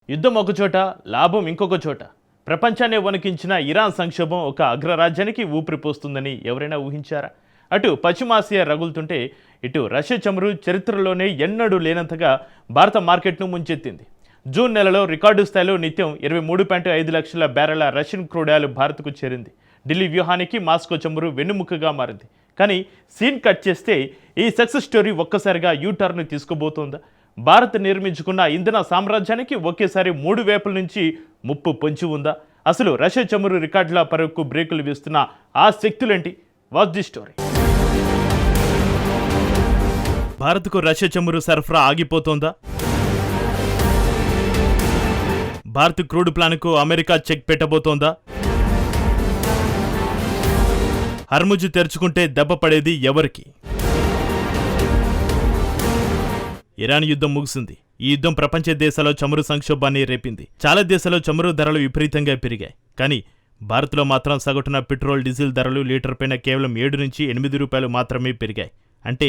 యుద్ధం ఒకచోట, లాభం ఇంకొక చోట. ప్రపంచాన్ని వణికించిన ఇరాన్ సంక్షోభం ఒక అగ్రరాజ్యానికి ఊపిరిపోస్తుందని ఎవరైనా ఊహించారా? అటు పశ్చిమాసియా రగులుతుంటే ఇటు రష్యా చమురు చరిత్రలోనే ఎన్నడూ లేనంతగా భారత మార్కెట్ను ముంచెత్తింది. జూన్ నెలలో రికార్డు స్థాయిలో నిత్యం 23.5 లక్షల బ్యారెల రష్యన్ క్రూడ్ ఆయిల్ భారత్కు చేరింది. ఢిల్లీ వ్యూహానికి మాస్కో చమురు వెన్నుముకగా మారింది. కానీ సీన్ కట్ చేస్తే ఈ సక్సెస్ స్టోరీ ఒక్కసారిగా యూటర్న్ తీసుకోబోతోందా? భారత్ నిర్మించుకున్న ఇంధన సామ్రాజ్యానికి ఒకేసారి 3 వైపుల నుంచి ముప్పు పొంచి ఉందా? అసలు రష్యా చమురు రికార్డుల పరుగుకు బ్రేకులు వేస్తున్న ఆ శక్తులేంటి? Watch the story. భారత్కు రష్యా చమురు సరఫరా ఆగిపోతోందా? భారత్ క్రూడ్ ప్లాన్కు అమెరికా చెక్ పెట్టబోతోందా? హర్ముజ్ తెరుచుకుంటే దెబ్బ పడేది ఎవరికి? ఇరాన్ యుద్ధం ముగిసింది. ఈ యుద్ధం ప్రపంచ దేశాల్లో చమురు సంక్షోభాన్ని రేపింది. చాలా దేశాల్లో చమురు ధరలు విపరీతంగా పెరిగాయి. కానీ భారత్లో మాత్రం సగటున పెట్రోల్, డీజిల్ ధరలు లీటర్ పైన కేవలం 7 నుంచి 8 రూపాయలు మాత్రమే పెరిగాయి. అంటే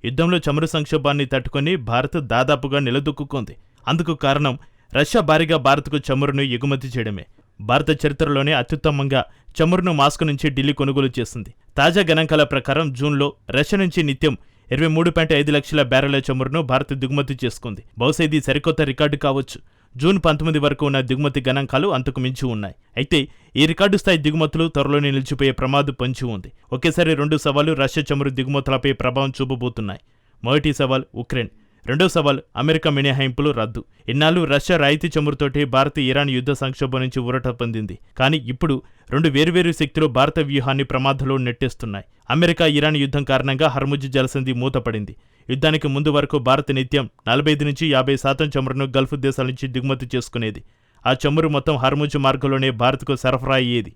యుద్ధంలో చమురు సంక్షోభాన్ని తట్టుకొని భారత్ దాదాపుగా నిలదొక్కుంది. అందుకు కారణం రష్యా భారీగా భారత్కు చమురును ఎగుమతి చేయడమే. భారత చరిత్రలోనే అత్యుత్తమంగా చమురును మాస్కో నుంచి ఢిల్లీ కొనుగోలు చేసింది. తాజా గణాంకాల ప్రకారం జూన్లో రష్యా నుంచి నిత్యం 23.5 లక్షల బ్యారెల చమురును భారత్ దిగుమతి చేసుకుంది. బహుశా ఇది సరికొత్త రికార్డు కావచ్చు. జూన్ 19 వరకు ఉన్న దిగుమతి గణాంకాలు అంతకు మించి ఉన్నాయి. అయితే ఈ రికార్డు స్థాయి దిగుమతులు త్వరలోనే నిలిచిపోయే ప్రమాదం పొంచి ఉంది. ఒకేసారి 2 సవాళ్లు రష్యా చమురు దిగుమతులపై ప్రభావం చూపబోతున్నాయి. మొదటి సవాల్ ఉక్రెయిన్, రెండో సవాల్ అమెరికా మినహాయింపులు రద్దు. ఇన్నాళ్ళు రష్యా రాయితీ చమురుతోటి భారత్ ఇరాన్ యుద్ధ సంక్షోభం నుంచి ఊరట పొందింది. కానీ ఇప్పుడు 2 వేర్వేరు శక్తులు భారత వ్యూహాన్ని ప్రమాదంలో నెట్టేస్తున్నాయి. అమెరికా ఇరాన్ యుద్ధం కారణంగా హర్ముజ్ జలసంధి మూతపడింది. యుద్ధానికి ముందు వరకు భారత్ నిత్యం 45 నుంచి 50% చమురును గల్ఫ్ దేశాల నుంచి దిగుమతి చేసుకునేది. ఆ చమురు మొత్తం హర్ముజ్ మార్గంలోనే భారత్కు సరఫరా అయ్యేది.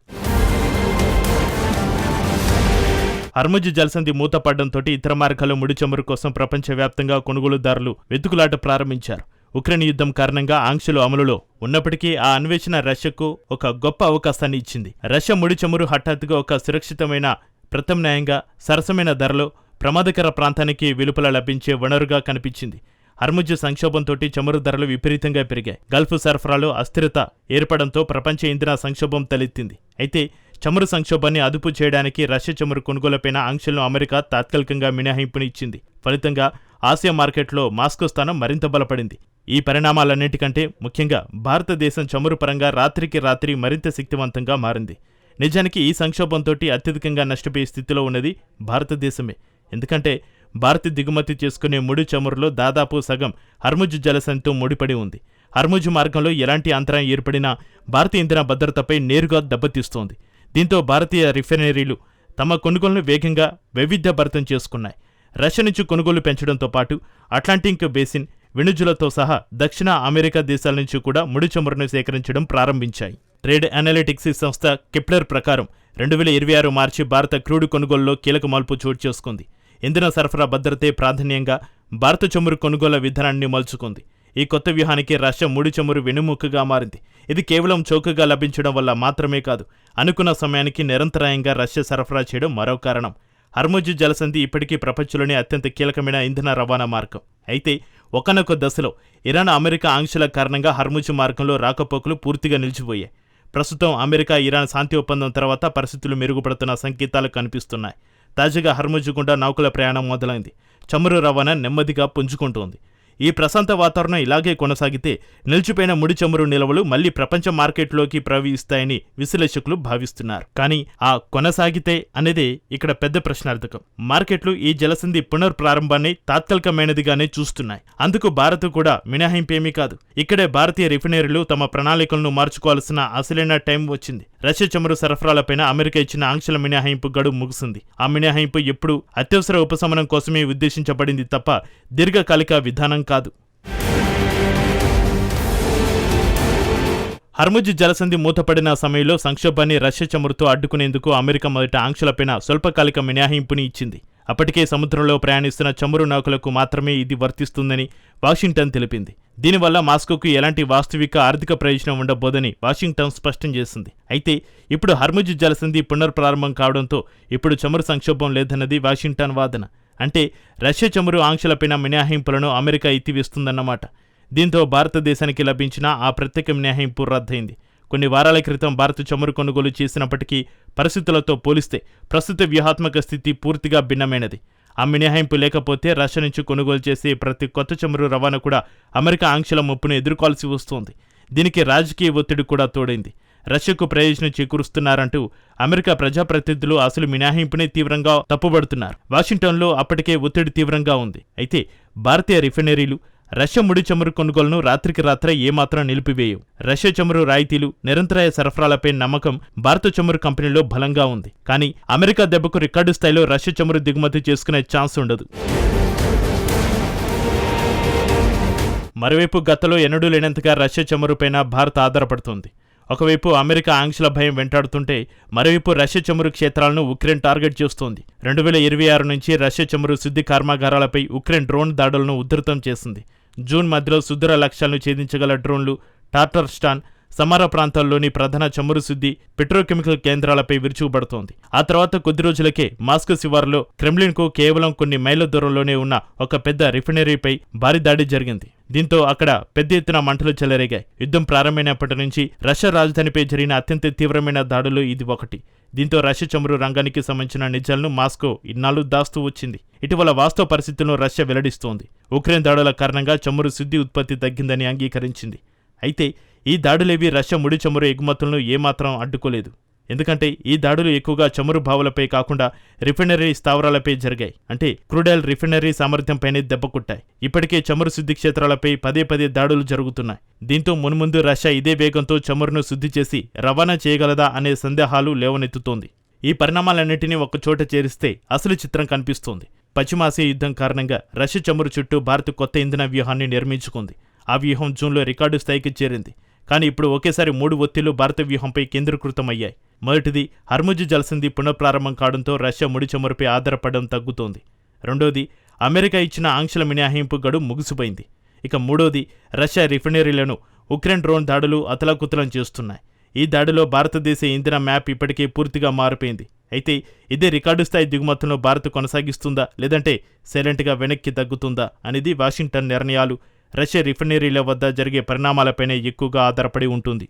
హర్ముజ్ జలసంధి మూతపడడంతో ఇతర మార్గాల్లో ముడి చమురు కోసం ప్రపంచవ్యాప్తంగా కొనుగోలుదారులు వెతుకులాట ప్రారంభించారు. ఉక్రెయిన్ యుద్ధం కారణంగా ఆంక్షలు అమలులో ఉన్నప్పటికీ ఆ అన్వేషణ రష్యాకు ఒక గొప్ప అవకాశాన్ని ఇచ్చింది. రష్యా ముడి చమురు హఠాత్తుగా ఒక సురక్షితమైన, ప్రత్యామ్నాయంగా సరసమైన ధరలో ప్రమాదకర ప్రాంతానికి వెలుపల లభించే వనరుగా కనిపించింది. హర్ముజ్ సంక్షోభంతో చమురు ధరలు విపరీతంగా పెరిగాయి. గల్ఫ్ సరఫరాలో అస్థిరత ఏర్పడంతో ప్రపంచ ఇంధన సంక్షోభం తలెత్తింది. అయితే చమురు సంక్షోభాన్ని అదుపు చేయడానికి రష్యా చమురు కొనుగోలుపైన ఆంక్షలను అమెరికా తాత్కాలికంగా మినహాయింపుని ఇచ్చింది. ఫలితంగా ఆసియా మార్కెట్లో మాస్కో స్థానం మరింత బలపడింది. ఈ పరిణామాలన్నిటికంటే ముఖ్యంగా భారతదేశం చమురు పరంగా రాత్రికి రాత్రి మరింత శక్తివంతంగా మారింది. నిజానికి ఈ సంక్షోభంతో అత్యధికంగా నష్టపోయే స్థితిలో ఉన్నది భారతదేశమే. ఎందుకంటే భారత్ దిగుమతి చేసుకునే ముడి చమురులో దాదాపు సగం హర్ముజ్ జలసంధితో ముడిపడి ఉంది. హర్ముజ్ మార్గంలో ఎలాంటి అంతరాయం ఏర్పడినా భారతీయ ఇంధన భద్రతపై నేరుగా దెబ్బతీస్తోంది. దీంతో భారతీయ రిఫైనరీలు తమ కొనుగోలును వేగంగా వైవిధ్యభరితం చేసుకున్నాయి. రష్యా నుంచి కొనుగోలు పెంచడంతో పాటు అట్లాంటిక్ బేసిన్, వెనుజులాతో సహా దక్షిణ అమెరికా దేశాల నుంచి కూడా ముడి చమురును సేకరించడం ప్రారంభించాయి. ట్రేడ్ అనలిటిక్స్ సంస్థ కెప్లర్ ప్రకారం 2026 మార్చి భారత క్రూడ్ కొనుగోలులో కీలక మార్పు చోటు చేసుకుంది. ఇంధన సరఫరా భద్రతే ప్రాధాన్యంగా భారత చమురు కొనుగోలు విధానాన్ని మలుచుకుంది. ఈ కొత్త వ్యూహానికి రష్యా ముడి చమురు వెన్నుముకగా మారింది. ఇది కేవలం చౌకగా లభించడం వల్ల మాత్రమే కాదు, అనుకున్న సమయానికి నిరంతరాయంగా రష్యా సరఫరా చేయడం మరో కారణం. హర్ముజ్ జలసంధి ఇప్పటికీ ప్రపంచంలోనే అత్యంత కీలకమైన ఇంధన రవాణా మార్గం. అయితే ఒకానొక దశలో ఇరాన్, అమెరికా ఆంక్షల కారణంగా హర్ముజ్ మార్గంలో రాకపోకలు పూర్తిగా నిలిచిపోయాయి. ప్రస్తుతం అమెరికా, ఇరాన్ శాంతి ఒప్పందం తర్వాత పరిస్థితులు మెరుగుపడుతున్న సంకేతాలు కనిపిస్తున్నాయి. తాజాగా హర్ముజ్ గుండా నౌకల ప్రయాణం మొదలైంది. చమురు రవాణా నెమ్మదిగా పుంజుకుంటోంది. ఈ ప్రశాంత వాతావరణం ఇలాగే కొనసాగితే నిలిచిపోయిన ముడి చమురు నిల్వలు మళ్లీ ప్రపంచ మార్కెట్లోకి ప్రవహిస్తాయని విశ్లేషకులు భావిస్తున్నారు. కానీ ఆ కొనసాగితే అనేదే ఇక్కడ పెద్ద ప్రశ్నార్థకం. మార్కెట్లు ఈ జలసంధి పునర్ప్రారంభాన్ని తాత్కాలికమైనదిగానే చూస్తున్నాయి. అందుకు భారత్ కూడా మినహాయింపేమీ కాదు. ఇక్కడే భారతీయ రిఫైనరీలు తమ ప్రణాళికలను మార్చుకోవాల్సిన అసలైన టైం వచ్చింది. రష్యా చమురు సరఫరాలపైన అమెరికా ఇచ్చిన ఆంక్షల మినహాయింపు గడువు ముగిసింది. ఆ మినహాయింపు ఎప్పుడు అత్యవసర ఉపశమనం కోసమే ఉద్దేశించబడింది తప్ప దీర్ఘకాలిక విధానం కాదు. హర్ముజ్ జలసంధి మూతపడిన సమయంలో సంక్షోభాన్ని రష్యా చమురుతో అడ్డుకునేందుకు అమెరికా మొదట ఆంక్షలపైన స్వల్పకాలిక మినహాయింపుని ఇచ్చింది. అప్పటికే సముద్రంలో ప్రయాణిస్తున్న చమురు నౌకలకు మాత్రమే ఇది వర్తిస్తుందని వాషింగ్టన్ తెలిపింది. దీనివల్ల మాస్కోకు ఎలాంటి వాస్తవిక ఆర్థిక ప్రయోజనం ఉండబోదని వాషింగ్టన్ స్పష్టం చేసింది. అయితే ఇప్పుడు హర్ముజ్ జలసంధి పునర్ప్రారంభం కావడంతో ఇప్పుడు చమురు సంక్షోభం లేదన్నది వాషింగ్టన్ వాదన. అంటే రష్యా చమురు ఆంక్షలపైన మినహాయింపులను అమెరికా ఎత్తివేస్తుందన్నమాట. దీంతో భారతదేశానికి లభించిన ఆ ప్రత్యేక మినహాయింపు రద్దయింది. కొన్ని వారాల క్రితం భారత్ చమురు కొనుగోలు చేసినప్పటికీ పరిస్థితులతో పోలిస్తే ప్రస్తుత వ్యూహాత్మక స్థితి పూర్తిగా భిన్నమైనది. ఆ మినహాయింపు లేకపోతే రష్యా నుంచి కొనుగోలు చేసే ప్రతి కొత్త చమురు రవాణా కూడా అమెరికా ఆంక్షల ముప్పును ఎదుర్కోవాల్సి వస్తోంది. దీనికి రాజకీయ ఒత్తిడి కూడా తోడైంది. రష్యాకు ప్రయోజనం చేకూరుస్తున్నారంటూ అమెరికా ప్రజాప్రతినిధులు అసలు మినహాయింపునే తీవ్రంగా తప్పుబడుతున్నారు. వాషింగ్టన్లో అప్పటికే ఒత్తిడి తీవ్రంగా ఉంది. అయితే భారతీయ రిఫైనరీలు రష్యా ముడి చమురు కొనుగోలును రాత్రికి రాత్రే ఏమాత్రం నిలిపివేయవు. రష్యా చమురు రాయితీలు, నిరంతరాయ సరఫరాలపై నమ్మకం భారత చమురు కంపెనీలో బలంగా ఉంది. కానీ అమెరికా దెబ్బకు రికార్డు స్థాయిలో రష్యా చమురు దిగుమతి చేసుకునే ఛాన్స్ ఉండదు. మరోవైపు గతంలో ఎన్నడూ లేనంతగా రష్యా చమురుపైన భారత్ ఆధారపడుతోంది. ఒకవైపు అమెరికా ఆంక్షల భయం వెంటాడుతుంటే మరోవైపు రష్యా చమురు క్షేత్రాలను ఉక్రెయిన్ టార్గెట్ చేస్తోంది. 2026 నుంచి రష్యా చమురు శుద్ధి కర్మాగారాలపై ఉక్రెయిన్ డ్రోన్ దాడులను ఉధృతం చేసింది. జూన్ మధ్యలో సుదూర లక్ష్యాలను ఛేదించగల డ్రోన్లు టార్టర్స్టాన్, సమారా ప్రాంతాల్లోని ప్రధాన చమురు శుద్ధి, పెట్రోకెమికల్ కేంద్రాలపై విరుచుకుపడుతోంది. ఆ తర్వాత కొద్ది రోజులకే మాస్కో శివారులో క్రెమ్లిన్కు కేవలం కొన్ని మైళ్ళ దూరంలోనే ఉన్న ఒక పెద్ద రిఫైనరీపై భారీ దాడి జరిగింది. దీంతో అక్కడ పెద్ద ఎత్తున మంటలు చెలరేగాయి. యుద్ధం ప్రారంభమైనప్పటి నుంచి రష్యా రాజధానిపై జరిగిన అత్యంత తీవ్రమైన దాడులు ఇది ఒకటి. దీంతో రష్యా చమురు రంగానికి సంబంధించిన నిజాలను మాస్కో ఇన్నాళ్లు దాస్తూ వచ్చింది. ఇటీవల వాస్తవ పరిస్థితులను రష్యా వెల్లడిస్తోంది. ఉక్రెయిన్ దాడుల కారణంగా చమురు శుద్ధి ఉత్పత్తి తగ్గిందని అంగీకరించింది. అయితే ఈ దాడులేవి రష్యా ముడి చమురు ఎగుమతులను ఏమాత్రం అడ్డుకోలేదు. ఎందుకంటే ఈ దాడులు ఎక్కువగా చమురు బావులపై కాకుండా రిఫైనరీ స్థావరాలపై జరిగాయి. అంటే క్రూడాయిల్ రిఫైనరీ సామర్థ్యంపైనే దెబ్బకొట్టాయి. ఇప్పటికే చమురు శుద్ధి క్షేత్రాలపై పదే పదే దాడులు జరుగుతున్నాయి. దీంతో మున్ముందు రష్యా ఇదే వేగంతో చమురును శుద్ధి చేసి రవాణా చేయగలదా అనే సందేహాలు లేవనెత్తుతోంది. ఈ పరిణామాలన్నింటినీ ఒకచోట చేరిస్తే అసలు చిత్రం కనిపిస్తోంది. పశ్చిమాసియా యుద్ధం కారణంగా రష్యా చమురు చుట్టూ భారత్ కొత్త ఇంధన వ్యూహాన్ని నిర్మించుకుంది. ఆ వ్యూహం జూన్లో రికార్డు స్థాయికి చేరింది. కానీ ఇప్పుడు ఒకేసారి 3 ఒత్తిళ్లు భారత వ్యూహంపై కేంద్రీకృతమయ్యాయి. మొదటిది, హర్ముజ్ జలసంధి పునఃప్రారంభం కావడంతో రష్యా ముడి చమురుపై ఆధారపడడం తగ్గుతోంది. రెండోది, అమెరికా ఇచ్చిన ఆంక్షల మినహాయింపు గడువు ముగిసిపోయింది. ఇక మూడోది, రష్యా రిఫైనరీలను ఉక్రెయిన్ డ్రోన్ దాడులు అతలాకుతలం చేస్తున్నాయి. ఈ దాడిలో భారతదేశ ఇంధన మ్యాప్ ఇప్పటికే పూర్తిగా మారిపోయింది. అయితే ఇదే రికార్డు స్థాయి దిగుమతులను భారత్ కొనసాగిస్తుందా లేదంటే సైలెంట్గా వెనక్కి తగ్గుతుందా అనేది వాషింగ్టన్ నిర్ణయాలు రష్యా రిఫైనరీల వద్ద జరిగే పరిణామాలపైనే ఎక్కువగా ఆధారపడి ఉంటుంది.